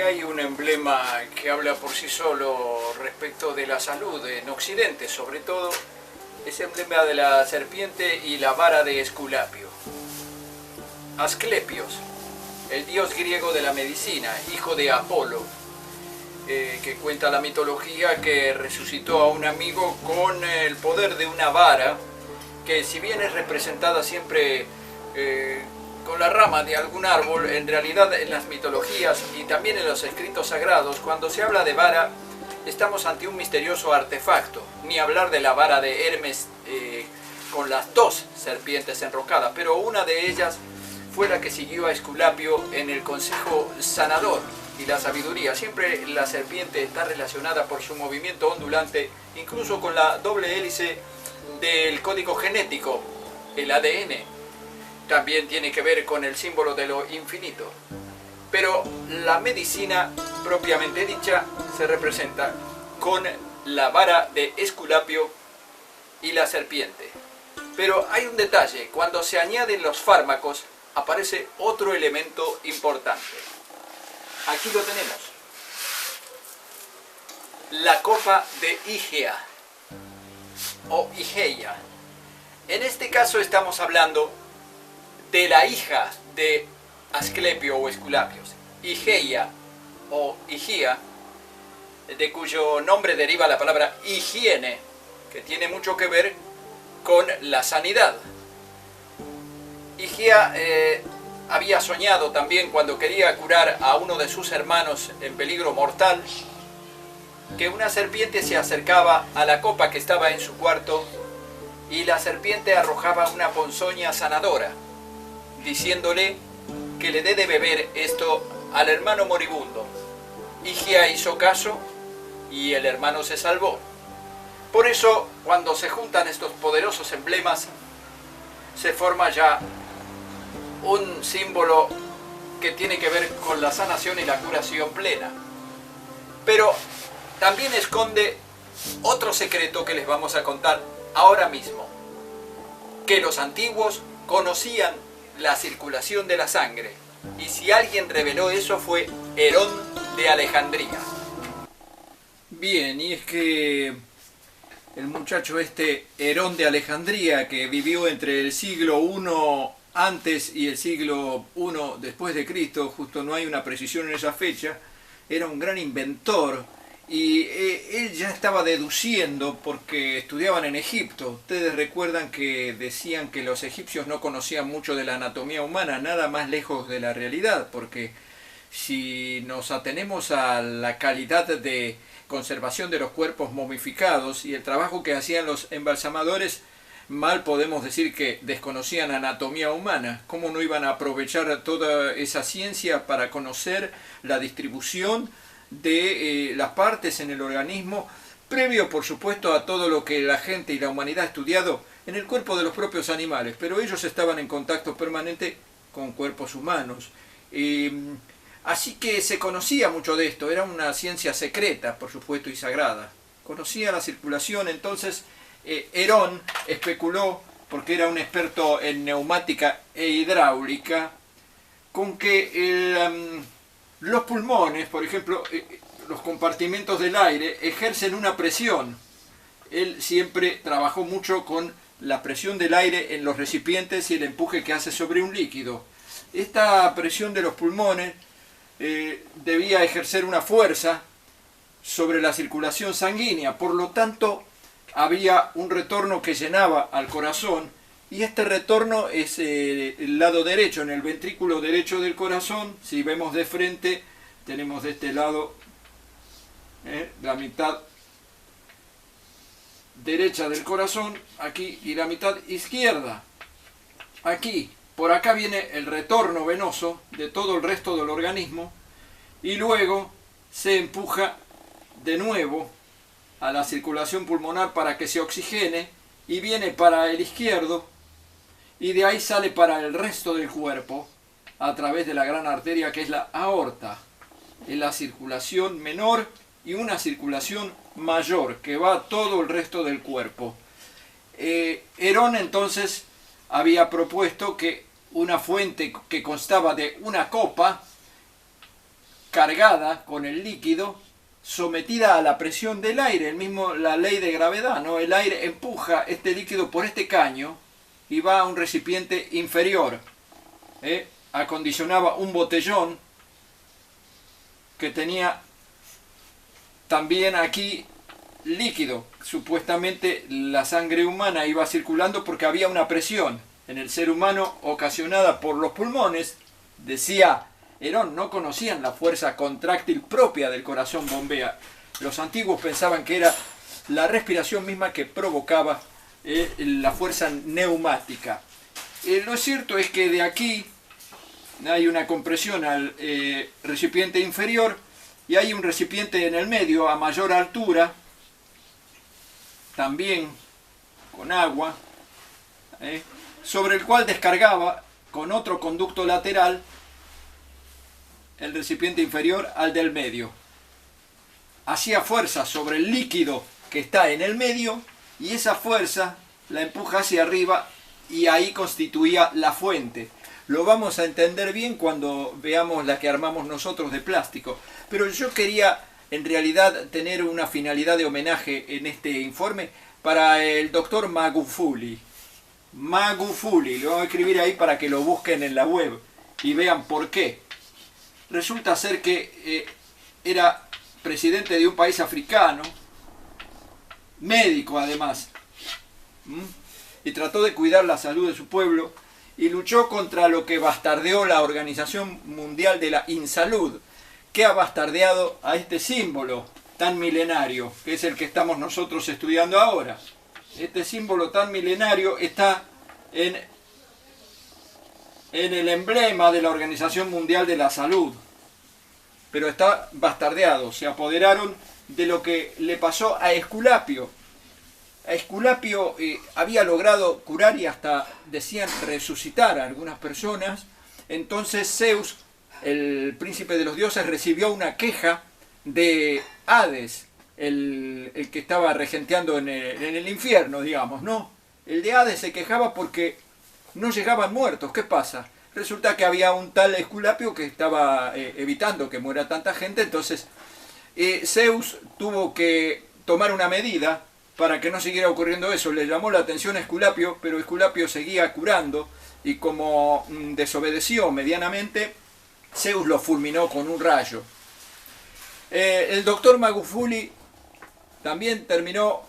hay un emblema que habla por sí solo respecto de la salud en Occidente, sobre todo, es el emblema de la serpiente y la vara de Esculapio. Asclepios, el dios griego de la medicina, hijo de Apolo, que cuenta la mitología que resucitó a un amigo con el poder de una vara, que si bien es representada siempre con la rama de algún árbol, en realidad en las mitologías y también en los escritos sagrados, cuando se habla de vara, estamos ante un misterioso artefacto, ni hablar de la vara de Hermes con las dos serpientes enrocadas, pero una de ellas fue la que siguió a Esculapio en el consejo sanador y la sabiduría. Siempre la serpiente está relacionada por su movimiento ondulante, incluso con la doble hélice del código genético, el ADN. También tiene que ver con el símbolo de lo infinito. Pero la medicina propiamente dicha se representa con la vara de Esculapio y la serpiente. Pero hay un detalle: cuando se añaden los fármacos aparece otro elemento importante. Aquí lo tenemos: la copa de Igea o Igeia. En este caso estamos hablando de la hija de Asclepio o Esculapios, Igeia o Higia, de cuyo nombre deriva la palabra higiene, que tiene mucho que ver con la sanidad. Higia había soñado también, cuando quería curar a uno de sus hermanos en peligro mortal, que una serpiente se acercaba a la copa que estaba en su cuarto y la serpiente arrojaba una ponzoña sanadora, diciéndole que le dé de beber esto al hermano moribundo. Higia hizo caso y el hermano se salvó. Por eso, cuando se juntan estos poderosos emblemas, se forma ya un símbolo que tiene que ver con la sanación y la curación plena. Pero también esconde otro secreto que les vamos a contar ahora mismo: que los antiguos conocían la circulación de la sangre, y si alguien reveló eso fue Herón de Alejandría. Bien, y es que el muchacho Herón de Alejandría, que vivió entre el siglo I antes y el siglo I después de Cristo, justo no hay una precisión en esa fecha, era un gran inventor. Y él ya estaba deduciendo, porque estudiaban en Egipto. Ustedes recuerdan que decían que los egipcios no conocían mucho de la anatomía humana, nada más lejos de la realidad, porque si nos atenemos a la calidad de conservación de los cuerpos momificados y el trabajo que hacían los embalsamadores, mal podemos decir que desconocían anatomía humana. ¿Cómo no iban a aprovechar toda esa ciencia para conocer la distribución de las partes en el organismo, previo por supuesto a todo lo que la gente y la humanidad ha estudiado en el cuerpo de los propios animales? Pero ellos estaban en contacto permanente con cuerpos humanos, así que se conocía mucho de esto. Era una ciencia secreta, por supuesto, y sagrada. Conocía la circulación. Entonces Herón especuló, porque era un experto en neumática e hidráulica, con que los pulmones, por ejemplo, los compartimentos del aire, ejercen una presión. Él siempre trabajó mucho con la presión del aire en los recipientes y el empuje que hace sobre un líquido. Esta presión de los pulmones debía ejercer una fuerza sobre la circulación sanguínea. Por lo tanto, había un retorno que llenaba al corazón, y este retorno es el lado derecho, en el ventrículo derecho del corazón. Si vemos de frente, tenemos de este lado la mitad derecha del corazón, aquí, y la mitad izquierda, aquí. Por acá viene el retorno venoso de todo el resto del organismo, y luego se empuja de nuevo a la circulación pulmonar para que se oxigene, y viene para el izquierdo, y de ahí sale para el resto del cuerpo a través de la gran arteria que es la aorta. Es la circulación menor y una circulación mayor que va a todo el resto del cuerpo. Herón entonces había propuesto que una fuente que constaba de una copa cargada con el líquido, sometida a la presión del aire, la ley de gravedad, ¿no? El aire empuja este líquido por este caño y va a un recipiente inferior. Acondicionaba un botellón que tenía también aquí líquido. Supuestamente la sangre humana iba circulando porque había una presión en el ser humano ocasionada por los pulmones. Decía Herón, no conocían la fuerza contráctil propia del corazón bombea. Los antiguos pensaban que era la respiración misma que provocaba la fuerza neumática. Lo cierto es que de aquí hay una compresión al recipiente inferior y hay un recipiente en el medio a mayor altura, también con agua, sobre el cual descargaba con otro conducto lateral el recipiente inferior al del medio. Hacía fuerza sobre el líquido que está en el medio y esa fuerza la empuja hacia arriba y ahí constituía la fuente. Lo vamos a entender bien cuando veamos la que armamos nosotros de plástico. Pero yo quería en realidad tener una finalidad de homenaje en este informe para el doctor Magufuli. Magufuli, lo voy a escribir ahí para que lo busquen en la web y vean por qué. Resulta ser que era presidente de un país africano, médico además, y trató de cuidar la salud de su pueblo y luchó contra lo que bastardeó la Organización Mundial de la Insalud, que ha bastardeado a este símbolo tan milenario, que es el que estamos nosotros estudiando ahora. Este símbolo tan milenario está en el emblema de la Organización Mundial de la Salud, pero está bastardeado. Se apoderaron de lo que le pasó a Esculapio. A Esculapio había logrado curar y hasta decían resucitar a algunas personas. Entonces Zeus, el príncipe de los dioses, recibió una queja de Hades, el que estaba regenteando en el infierno, digamos, ¿no? El de Hades se quejaba porque no llegaban muertos. ¿Qué pasa? Resulta que había un tal Esculapio que estaba evitando que muera tanta gente. Entonces Zeus tuvo que tomar una medida para que no siguiera ocurriendo eso. Le llamó la atención a Esculapio, pero Esculapio seguía curando y como desobedeció medianamente, Zeus lo fulminó con un rayo. El doctor Magufuli también terminó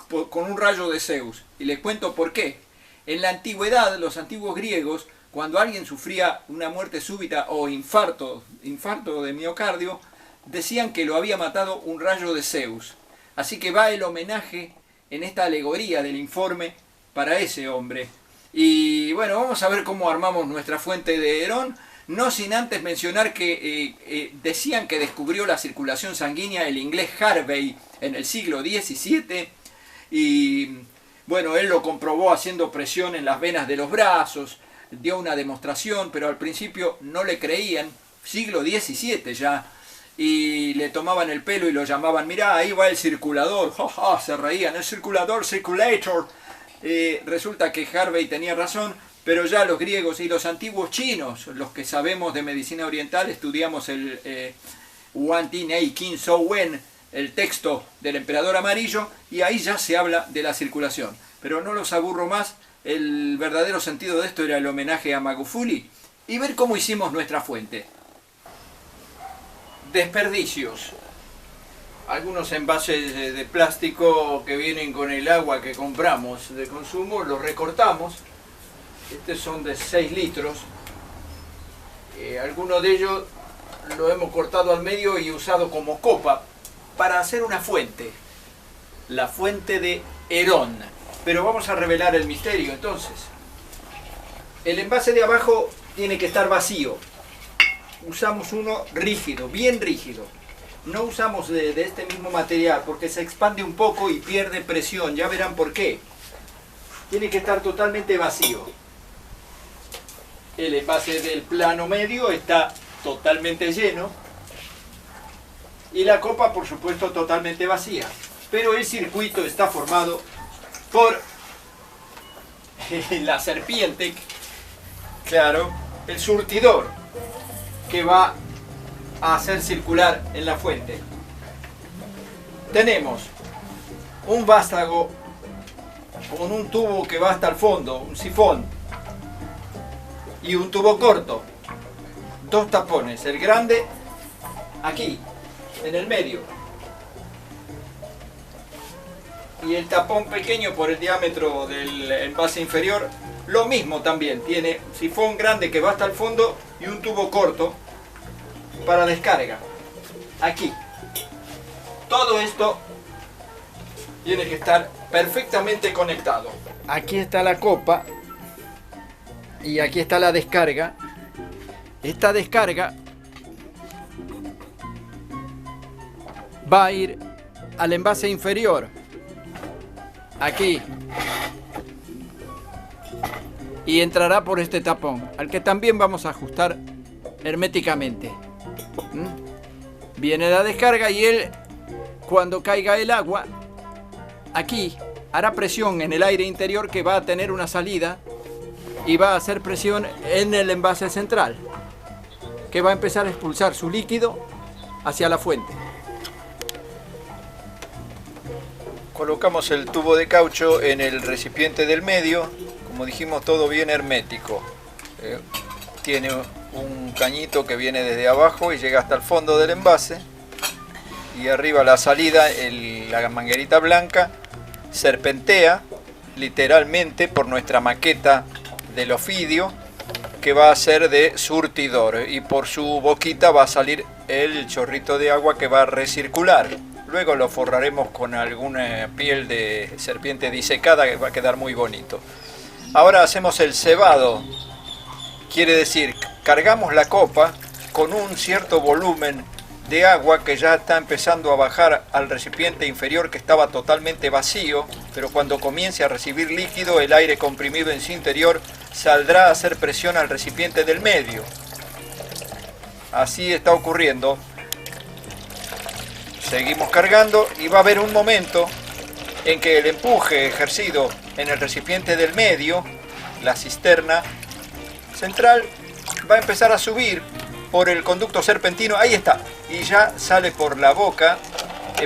con un rayo de Zeus. Y les cuento por qué. En la antigüedad, los antiguos griegos, cuando alguien sufría una muerte súbita o infarto de miocardio, decían que lo había matado un rayo de Zeus. Así que va el homenaje en esta alegoría del informe para ese hombre. Y bueno, vamos a ver cómo armamos nuestra fuente de Herón, no sin antes mencionar que decían que descubrió la circulación sanguínea el inglés Harvey en el siglo XVII, y bueno, él lo comprobó haciendo presión en las venas de los brazos, dio una demostración, pero al principio no le creían, siglo XVII ya, y le tomaban el pelo y lo llamaban, mirá, ahí va el circulador, se reían, el circulador, circulator. Resulta que Harvey tenía razón, pero ya los griegos y los antiguos chinos, los que sabemos de medicina oriental, estudiamos el Wan Ti Nei Kin So Wen, el texto del emperador amarillo, y ahí ya se habla de la circulación. Pero no los aburro más, el verdadero sentido de esto era el homenaje a Magufuli y ver cómo hicimos nuestra fuente. Desperdicios. Algunos envases de plástico que vienen con el agua que compramos de consumo, los recortamos. Estos son de 6 litros. Algunos de ellos lo hemos cortado al medio y usado como copa para hacer una fuente. La fuente de Herón. Pero vamos a revelar el misterio entonces. El envase de abajo tiene que estar vacío. Usamos uno rígido, bien rígido. No usamos de este mismo material porque se expande un poco y pierde presión. Ya verán por qué. Tiene que estar totalmente vacío. El envase del plano medio está totalmente lleno. Y la copa, por supuesto, totalmente vacía. Pero el circuito está formado por la serpiente, claro, el surtidor, que va a hacer circular en la fuente. Tenemos un vástago con un tubo que va hasta el fondo, un sifón, y un tubo corto, dos tapones, el grande aquí, en el medio, y el tapón pequeño por el diámetro del envase inferior, lo mismo también, tiene un sifón grande que va hasta el fondo y un tubo corto para descarga, aquí. Todo esto tiene que estar perfectamente conectado. Aquí está la copa y aquí está la descarga. Esta descarga va a ir al envase inferior, aquí, y entrará por este tapón, al que también vamos a ajustar herméticamente. Viene la descarga y él, cuando caiga el agua, aquí hará presión en el aire interior que va a tener una salida y va a hacer presión en el envase central, que va a empezar a expulsar su líquido hacia la fuente. Colocamos el tubo de caucho en el recipiente del medio, como dijimos, todo bien hermético. Tiene un cañito que viene desde abajo y llega hasta el fondo del envase, y arriba la salida, la manguerita blanca serpentea literalmente por nuestra maqueta del ofidio, que va a ser de surtidor, y por su boquita va a salir el chorrito de agua que va a recircular. Luego lo forraremos con alguna piel de serpiente disecada que va a quedar muy bonito. Ahora hacemos el cebado, quiere decir, cargamos la copa con un cierto volumen de agua que ya está empezando a bajar al recipiente inferior, que estaba totalmente vacío, pero cuando comience a recibir líquido, el aire comprimido en su interior saldrá a hacer presión al recipiente del medio. Así está ocurriendo. Seguimos cargando y va a haber un momento en que el empuje ejercido en el recipiente del medio, la cisterna central, va a empezar a subir por el conducto serpentino. Ahí está, y ya sale por la boca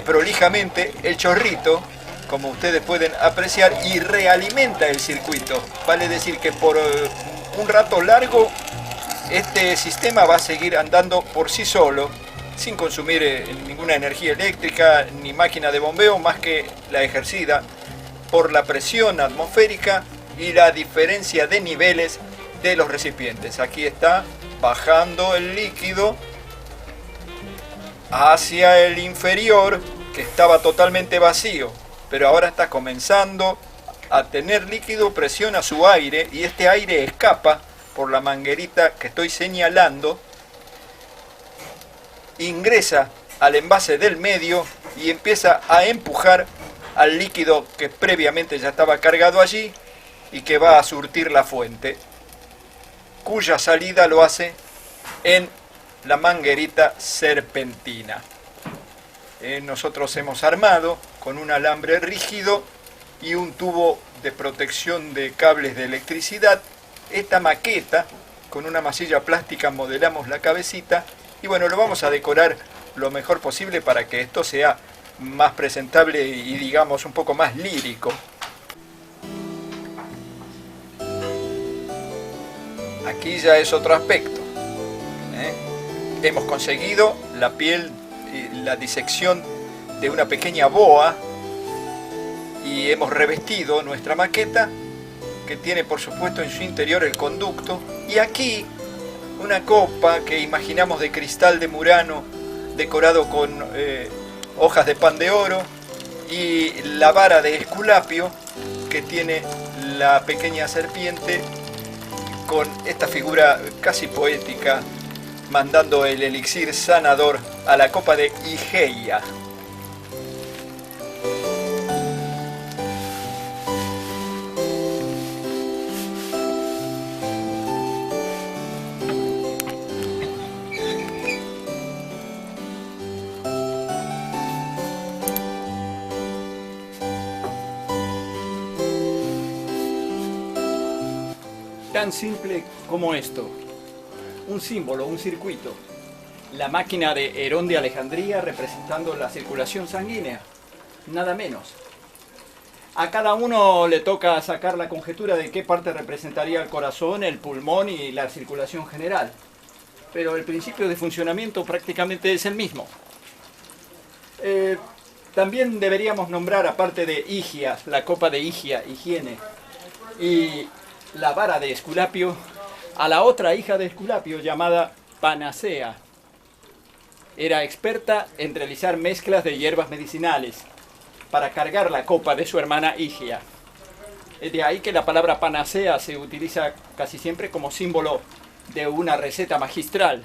prolijamente el chorrito, como ustedes pueden apreciar, y realimenta el circuito. Vale decir que por un rato largo este sistema va a seguir andando por sí solo, sin consumir ninguna energía eléctrica ni máquina de bombeo, más que la ejercida por la presión atmosférica y la diferencia de niveles de los recipientes. Aquí está bajando el líquido hacia el inferior, que estaba totalmente vacío, pero ahora está comenzando a tener líquido, presiona su aire, y este aire escapa por la manguerita que estoy señalando, ingresa al envase del medio y empieza a empujar al líquido que previamente ya estaba cargado allí y que va a surtir la fuente, cuya salida lo hace en la manguerita serpentina. Nosotros hemos armado con un alambre rígido y un tubo de protección de cables de electricidad esta maqueta. Con una masilla plástica modelamos la cabecita y bueno, lo vamos a decorar lo mejor posible para que esto sea más presentable y digamos un poco más lírico. Aquí ya es otro aspecto. Hemos conseguido la piel, la disección de una pequeña boa, y hemos revestido nuestra maqueta, que tiene por supuesto en su interior el conducto, y aquí una copa que imaginamos de cristal de Murano decorado con hojas de pan de oro, y la vara de Esculapio que tiene la pequeña serpiente con esta figura casi poética, mandando el elixir sanador a la copa de Igeia. Tan simple como esto, un símbolo, un circuito. la máquina de Herón de Alejandría representando la circulación sanguínea, nada menos. A cada uno le toca sacar la conjetura de qué parte representaría el corazón, el pulmón y la circulación general. Pero el principio de funcionamiento prácticamente es el mismo. También deberíamos nombrar, aparte de Higia, la copa de Higia, higiene, y la vara de Esculapio, a la otra hija de Esculapio llamada Panacea. Era experta en realizar mezclas de hierbas medicinales para cargar la copa de su hermana Higia. De ahí que la palabra panacea se utiliza casi siempre como símbolo de una receta magistral,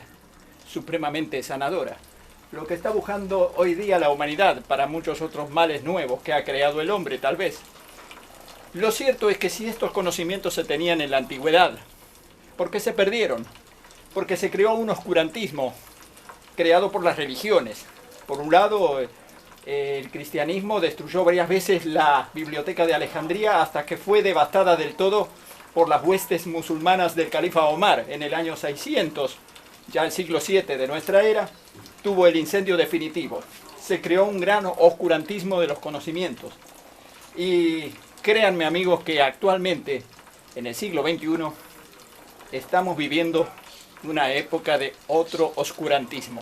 supremamente sanadora. Lo que está buscando hoy día la humanidad para muchos otros males nuevos que ha creado el hombre, tal vez. Lo cierto es que si estos conocimientos se tenían en la antigüedad, ¿por qué se perdieron? Porque se creó un oscurantismo creado por las religiones. Por un lado, el cristianismo destruyó varias veces la biblioteca de Alejandría hasta que fue devastada del todo por las huestes musulmanas del califa Omar en el año 600, ya el siglo VII de nuestra era, tuvo el incendio definitivo. Se creó un gran oscurantismo de los conocimientos. Y créanme, amigos, que actualmente, en el siglo XXI, estamos viviendo una época de otro oscurantismo.